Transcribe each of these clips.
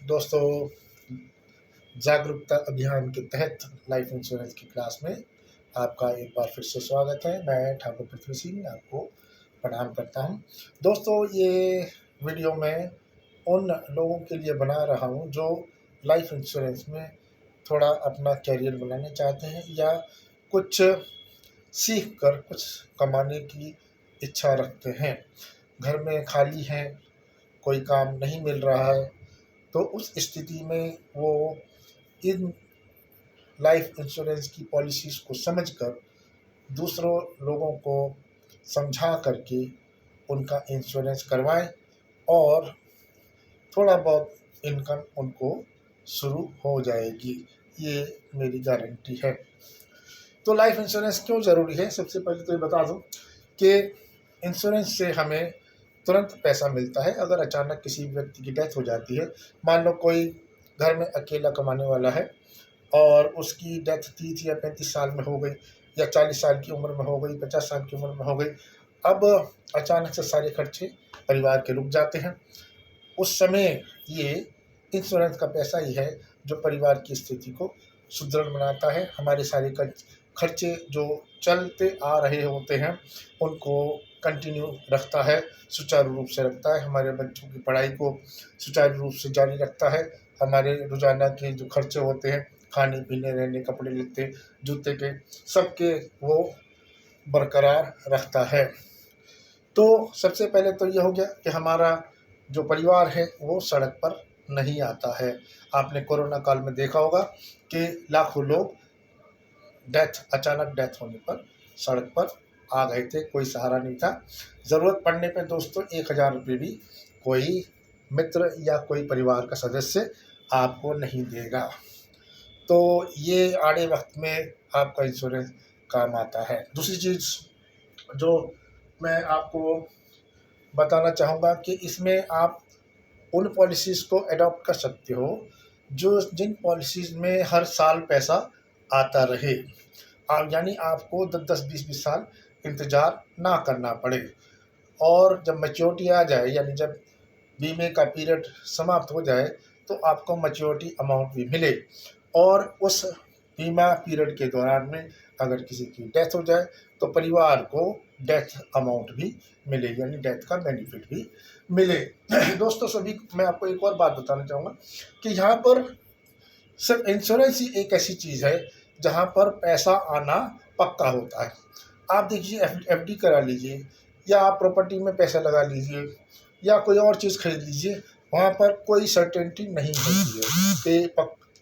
दोस्तों, जागरूकता अभियान के तहत लाइफ इंश्योरेंस की क्लास में आपका एक बार फिर से स्वागत है। मैं ठाकुर पृथ्वी सिंह आपको प्रणाम करता हूं। दोस्तों, ये वीडियो मैं उन लोगों के लिए बना रहा हूं जो लाइफ इंश्योरेंस में थोड़ा अपना करियर बनाना चाहते हैं या कुछ सीख कर कुछ कमाने की इच्छा रखते हैं। घर में खाली हैं, कोई काम नहीं मिल रहा है, तो उस स्थिति में वो इन लाइफ इंश्योरेंस की पॉलिसीज़ को समझकर दूसरों लोगों को समझा करके उनका इंश्योरेंस करवाएं और थोड़ा बहुत इनकम उनको शुरू हो जाएगी। ये मेरी गारंटी है। तो लाइफ इंश्योरेंस क्यों ज़रूरी है? सबसे पहले तो ये बता दूं कि इंश्योरेंस से हमें तुरंत पैसा मिलता है। अगर अचानक किसी व्यक्ति की डेथ हो जाती है, मान लो कोई घर में अकेला कमाने वाला है और उसकी डेथ 30 या 35 साल में हो गई या 40 साल की उम्र में हो गई, 50 साल की उम्र में हो गई। अब अचानक से सारे खर्चे परिवार के रुक जाते हैं। उस समय ये इंश्योरेंस का पैसा ही है जो परिवार की स्थिति को सुदृढ़ बनाता है। हमारे सारे खर्चे जो चलते आ रहे होते हैं उनको कंटिन्यू रखता है, सुचारू रूप से रखता है। हमारे बच्चों की पढ़ाई को सुचारू रूप से जारी रखता है। हमारे रोज़ाना के जो खर्चे होते हैं, खाने पीने, रहने, कपड़े लत्ते, जूते के, सबके वो बरकरार रखता है। तो सबसे पहले तो ये हो गया कि हमारा जो परिवार है वो सड़क पर नहीं आता है। आपने कोरोना काल में देखा होगा कि लाखों लोग अचानक डेथ होने पर सड़क पर आ गए थे, कोई सहारा नहीं था। ज़रूरत पड़ने पर दोस्तों 1000 रुपये भी कोई मित्र या कोई परिवार का सदस्य आपको नहीं देगा। तो ये आड़े वक्त में आपका इंश्योरेंस काम आता है। दूसरी चीज़ जो मैं आपको बताना चाहूँगा कि इसमें आप उन पॉलिसीज़ को अडॉप्ट कर सकते हो जिन पॉलिसीज़ में हर साल पैसा आता रहे। आप यानी आपको 10 20 साल इंतज़ार ना करना पड़े और जब मैच्योरिटी आ जाए, यानी जब बीमे का पीरियड समाप्त हो जाए, तो आपको मैच्योरिटी अमाउंट भी मिले। और उस बीमा पीरियड के दौरान में अगर किसी की डेथ हो जाए तो परिवार को डेथ अमाउंट भी मिले, यानी डेथ का बेनिफिट भी मिले। दोस्तों, सभी मैं आपको एक और बात बताना चाहूँगा कि यहाँ पर सिर्फ इंश्योरेंस ही एक ऐसी चीज़ है जहाँ पर पैसा आना पक्का होता है। आप देखिए, एफडी करा लीजिए या आप प्रॉपर्टी में पैसा लगा लीजिए या कोई और चीज़ खरीद लीजिए, वहाँ पर कोई सर्टेनिटी नहीं होती है कि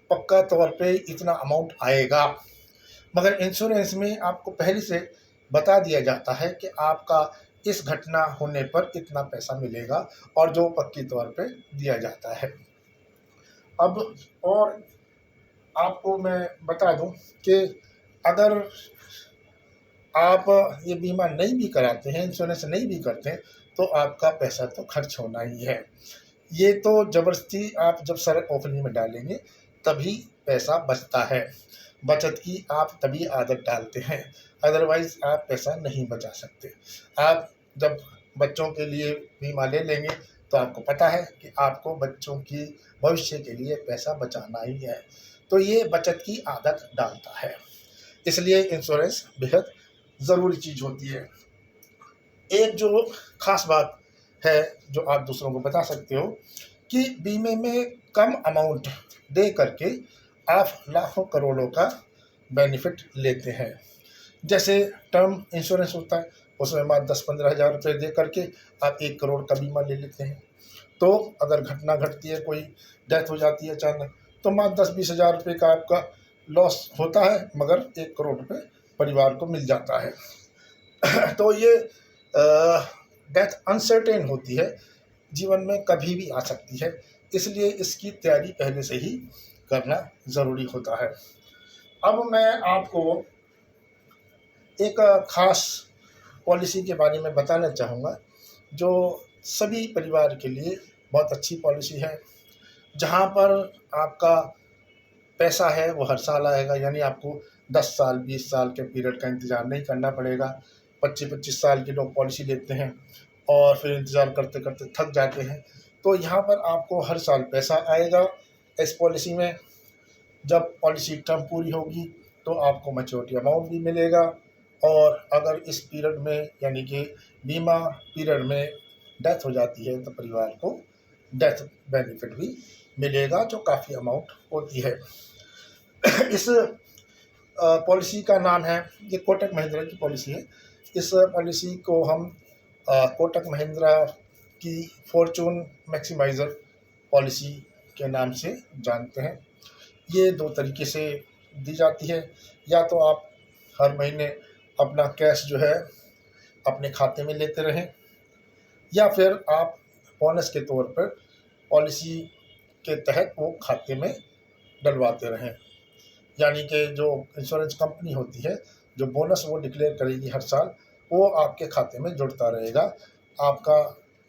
पक्का तौर पे इतना अमाउंट आएगा। मगर इंश्योरेंस में आपको पहले से बता दिया जाता है कि आपका इस घटना होने पर इतना पैसा मिलेगा और जो पक्की तौर पे दिया जाता है। अब और आपको मैं बता दूं कि अगर आप ये बीमा नहीं भी कराते हैं, इंश्योरेंस नहीं भी करते हैं, तो आपका पैसा तो खर्च होना ही है। ये तो ज़बरदस्ती आप जब सर ओखली में डालेंगे तभी पैसा बचता है। बचत की आप तभी आदत डालते हैं, अदरवाइज़ आप पैसा नहीं बचा सकते। आप जब बच्चों के लिए बीमा ले लेंगे तो आपको पता है कि आपको बच्चों की भविष्य के लिए पैसा बचाना ही है, तो ये बचत की आदत डालता है। इसलिए इंश्योरेंस बेहद ज़रूरी चीज़ होती है। एक जो ख़ास बात है जो आप दूसरों को बता सकते हो कि बीमे में कम अमाउंट दे करके आप लाखों करोड़ों का बेनिफिट लेते हैं। जैसे टर्म इंश्योरेंस होता है, उसमें मात्र 10-15 हज़ार रुपये दे करके आप 1 करोड़ का बीमा ले लेते हैं। तो अगर घटना घटती है, कोई डेथ हो जाती है अचानक, तो मात्र 10-20 हज़ार रुपये का आपका लॉस होता है, मगर 1 करोड़ रुपये परिवार को मिल जाता है। तो ये डेथ अनसर्टेन होती है, जीवन में कभी भी आ सकती है, इसलिए इसकी तैयारी पहले से ही करना ज़रूरी होता है। अब मैं आपको एक ख़ास पॉलिसी के बारे में बताना चाहूँगा जो सभी परिवार के लिए बहुत अच्छी पॉलिसी है, जहाँ पर आपका पैसा है वो हर साल आएगा, यानी आपको 10 साल 20 साल के पीरियड का इंतज़ार नहीं करना पड़ेगा। 25-25 साल के लोग पॉलिसी लेते हैं और फिर इंतज़ार करते करते थक जाते हैं। तो यहाँ पर आपको हर साल पैसा आएगा इस पॉलिसी में। जब पॉलिसी टर्म पूरी होगी तो आपको मैच्योरिटी अमाउंट भी मिलेगा, और अगर इस पीरियड में यानी कि बीमा पीरियड में डेथ हो जाती है तो परिवार को डेथ बेनिफिट भी मिलेगा, जो काफ़ी अमाउंट होती है। इस पॉलिसी का नाम है, ये कोटक महिंद्रा की पॉलिसी है। इस पॉलिसी को हम कोटक महिंद्रा की फॉर्चून मैक्सिमाइज़र पॉलिसी के नाम से जानते हैं। ये दो तरीके से दी जाती है, या तो आप हर महीने अपना कैश जो है अपने खाते में लेते रहें, या फिर आप बोनस के तौर पर पॉलिसी के तहत वो खाते में डलवाते रहें। यानी कि जो इंश्योरेंस कंपनी होती है, जो बोनस वो डिक्लेयर करेगी हर साल, वो आपके खाते में जुड़ता रहेगा। आपका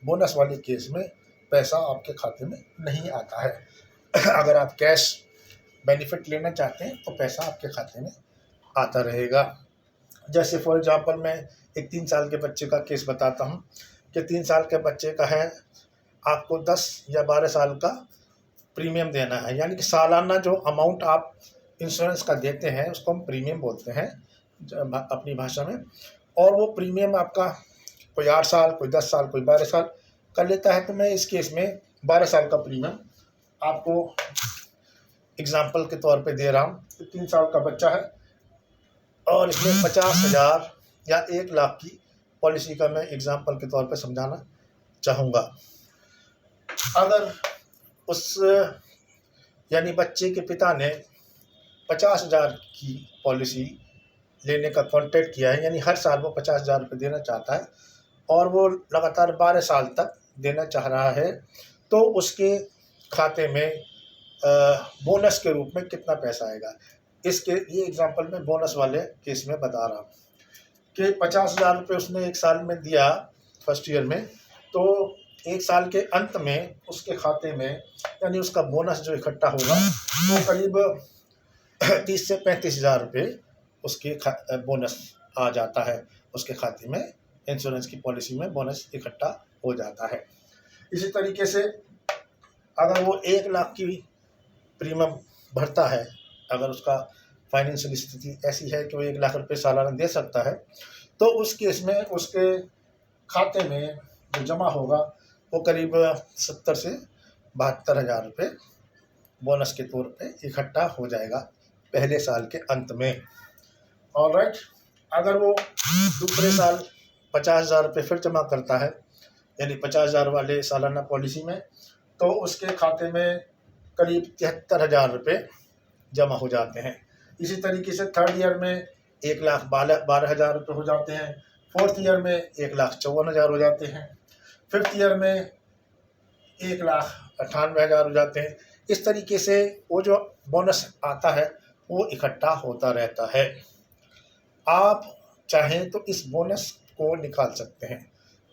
बोनस वाले केस में पैसा आपके खाते में नहीं आता है। अगर आप कैश बेनिफिट लेना चाहते हैं तो पैसा आपके खाते में आता रहेगा। जैसे फॉर एग्जांपल मैं एक 3 साल के बच्चे का केस बताता हूं कि 3 साल के बच्चे का है, आपको 10 या 12 साल का प्रीमियम देना है। यानी कि सालाना जो अमाउंट आप इंश्योरेंस का देते हैं उसको हम प्रीमियम बोलते हैं अपनी भाषा में। और वो प्रीमियम आपका कोई 8 साल, कोई 10 साल, कोई 12 साल कर लेता है। तो मैं इस केस में 12 साल का प्रीमियम आपको एग्जाम्पल के तौर पे दे रहा हूँ। 3 साल का बच्चा है और इसमें 50,000 या 1 लाख की पॉलिसी का मैं एग्जाम्पल के तौर पे समझाना चाहूँगा। अगर उस यानी बच्चे के पिता ने 50,000 की पॉलिसी लेने का कॉन्ट्रैक्ट किया है, यानी हर साल वो 50,000 रुपये देना चाहता है और वो लगातार 12 साल तक देना चाह रहा है, तो उसके खाते में बोनस के रूप में कितना पैसा आएगा। इसके ये एग्जांपल मैं बोनस वाले केस में बता रहा हूँ कि 50,000 रुपये उसने 1 साल में दिया फर्स्ट ईयर में, तो 1 साल के अंत में उसके खाते में यानी उसका बोनस जो इकट्ठा होगा वो करीब 30 से 35,000 रुपये उसके बोनस आ जाता है, उसके खाते में इंश्योरेंस की पॉलिसी में बोनस इकट्ठा हो जाता है। इसी तरीके से अगर वो 1 लाख की प्रीमियम भरता है, अगर उसका फाइनेंशियल स्थिति ऐसी है कि वो 1 लाख रुपये सालाना दे सकता है, तो उस केस में उसके खाते में जो जमा होगा वो करीब 70 से 72,000 रुपये बोनस के तौर पे इकट्ठा हो जाएगा पहले साल के अंत में। ऑलराइट, अगर वो दूसरे साल 50,000 रुपये फिर जमा करता है, यानी 50,000 वाले सालाना पॉलिसी में, तो उसके खाते में करीब 73,000 रुपये जमा हो जाते हैं। इसी तरीके से थर्ड ईयर में 1,12,000 रुपये हो जाते हैं, फोर्थ ईयर में 1,54,000 हो जाते हैं, फिफ्थ ईयर में 1,98,000 हो जाते हैं। इस तरीके से वो जो बोनस आता है वो इकट्ठा होता रहता है। आप चाहें तो इस बोनस को निकाल सकते हैं।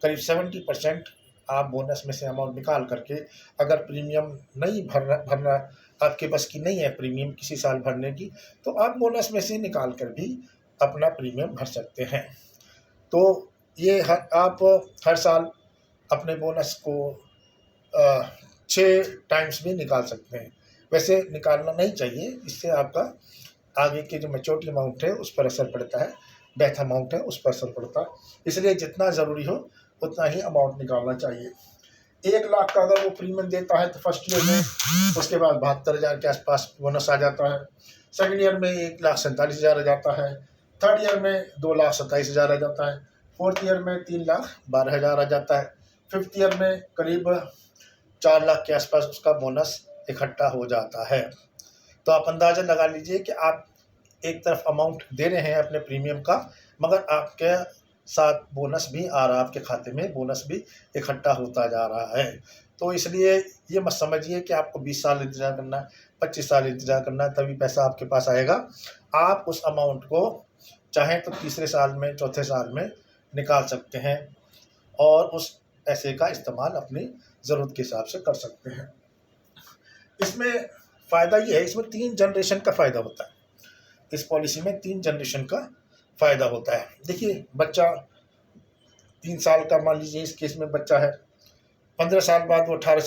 करीब 70% आप बोनस में से अमाउंट निकाल करके, अगर प्रीमियम नहीं भरना आपके बस की नहीं है प्रीमियम किसी साल भरने की, तो आप बोनस में से निकाल कर भी अपना प्रीमियम भर सकते हैं। तो ये आप हर साल अपने बोनस को 6 टाइम्स भी निकाल सकते हैं। वैसे निकालना नहीं चाहिए, इससे आपका आगे के जो मैच्योरिटी अमाउंट है उस पर असर पड़ता है, डेथ अमाउंट है उस पर असर पड़ता है। इसलिए जितना ज़रूरी हो उतना ही अमाउंट निकालना चाहिए। 1 लाख का अगर वो प्रीमियम देता है तो फर्स्ट ईयर में उसके बाद 72,000 के आसपास बोनस आ जाता है, सेकेंड ईयर में 1,47,000 आ जाता है, थर्ड ईयर में 2,27,000 आ जाता है, फोर्थ ईयर में 3,12,000 आ जाता है, फिफ्थ ईयर में करीब 4 लाख के आसपास उसका बोनस इकट्ठा हो जाता है। तो आप अंदाज़ा लगा लीजिए कि आप एक तरफ अमाउंट दे रहे हैं अपने प्रीमियम का, मगर आपके साथ बोनस भी आ रहा है, आपके खाते में बोनस भी इकट्ठा होता जा रहा है। तो इसलिए ये मत समझिए कि आपको 20 साल इंतज़ार करना है, 25 साल इंतज़ार करना है तभी पैसा आपके पास आएगा। आप उस अमाउंट को चाहें तो तीसरे साल में, चौथे साल में निकाल सकते हैं और उस पैसे का इस्तेमाल अपनी ज़रूरत के हिसाब से कर सकते हैं। इसमें फ़ायदा ये है, इसमें 3 जनरेशन का फ़ायदा होता है। इस पॉलिसी में 3 जनरेशन का फ़ायदा होता है। देखिए, बच्चा 3 साल का मान लीजिए इस केस में बच्चा है, 15 साल बाद वो 18